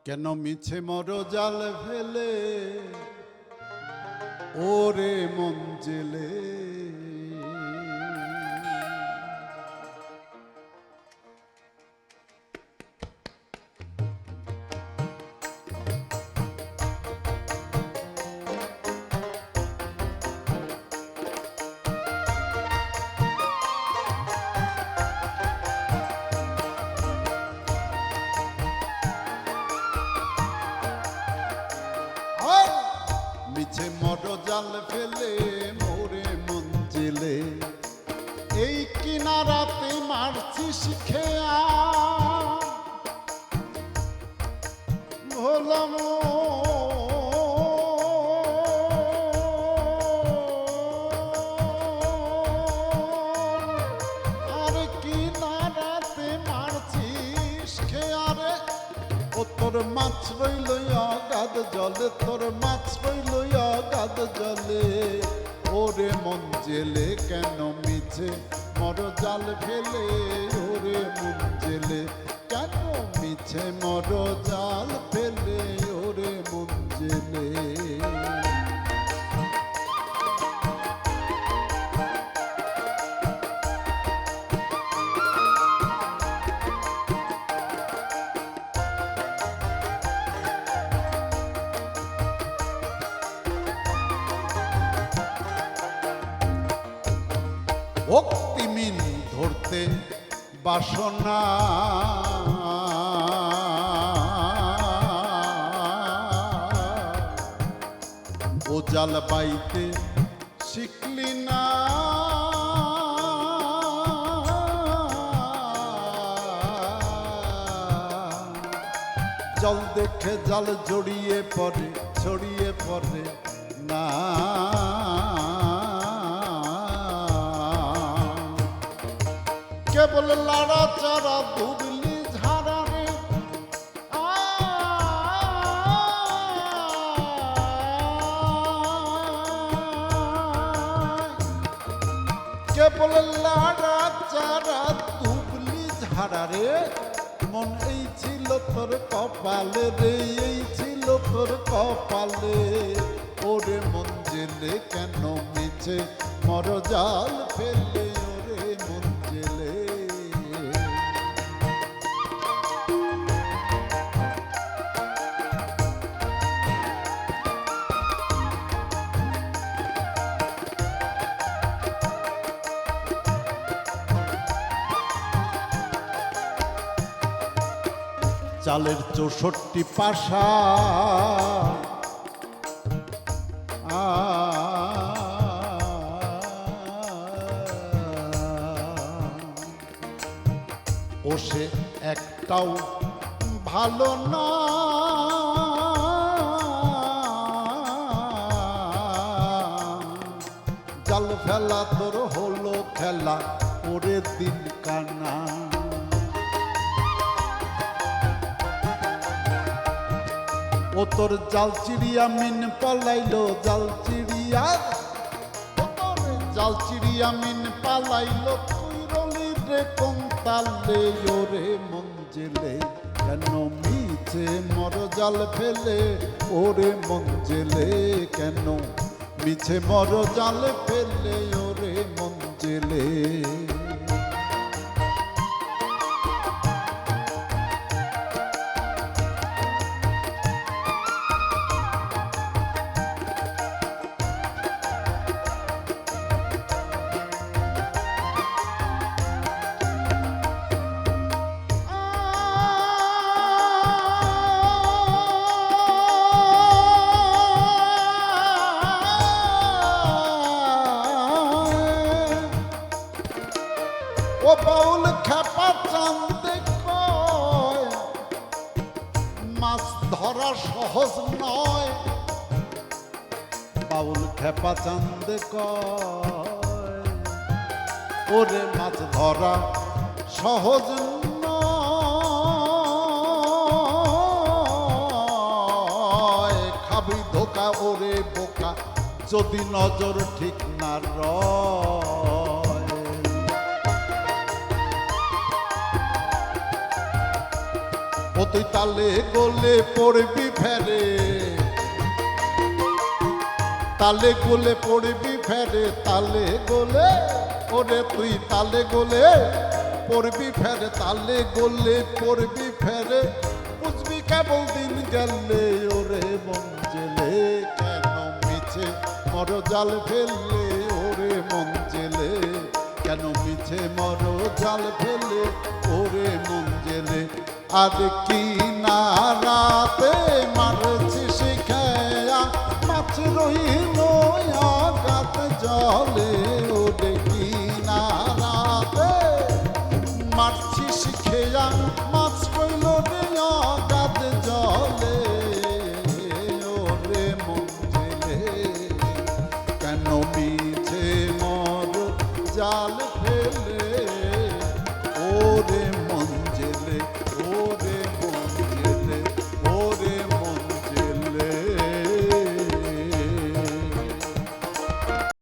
কেন মিছে মর জাল ফেলে ওরে মন জেলে মিছে মর জাল ফেলে মোরে মন জেলে এই কিনারাতে মারছিস খেয়া ভোলাম আর কিনারাতে মারছিস খেয়া রে ও তোর মাছ রইল অগাধ জলে তোর মাছ রইল অগাধ জলে ওরে মন জেলে কেন মিছে মর জাল ফেলে ওরে মন জেলে কেন মিছে মর জাল ফেলে ওরে মন জেলে ভক্তিমিন ধরতে বাসনা ও জাল বাইতে শিখলি না জল দেখে জাল জড়িয়ে পড়ে ছড়িয়ে পড়ে না কেবল লাড়া চারা দুবলি ঝাড়া রে কেবল লাড়া চারা দুবলি ঝাড়া রে মন এই ছিল তোর কপালে রে এই ছিল তোর কপালে ওরে মন জেলে কেন মিছে মর জাল ফেলে ওরে মন জেলে চালের 64 পাশা ও সে একটাও ভালো না জাল ফেলা তোর হলো খেলা ওরে দিন কানা ও তোর জাল চিড়িয়া মিন পালাইলো জাল চিড়িয়া ও তোর জাল চিড়িয়া মিন পালাইলো তুই রলি রে কোন তালে ওরে মন জেলে কেন মিছে মর জাল ফেলে ওরে মন জেলে কেন মিছে মর জাল ফেলে ওরে মন জেলে ও বাউল খেপা চান্দে কয় মাছ ধরা সহজ নয় বাউল খেপা চান্দে কয় ওরে মাছ ধরা সহজ নয় খাবি ধোকা ওরে বোকা যদি নজর ঠিক না রয় ও তুই তালে গোলে পড়বি ফেরে, তালে গোলে পড়বি ফেরে, তালে গোলে, ওরে তুই তালে গোলে পড়বি ফেরে, তালে গোলে পড়বি ফেরে, বুঝবি কেবল দিন গেলে ওরে মন জেলে, কেন মিছে মর জাল ফেললে ওরে মন জেলে, কেন মিছে মর জাল ফেলে ওরে মন জেলে। আর কি না রাতে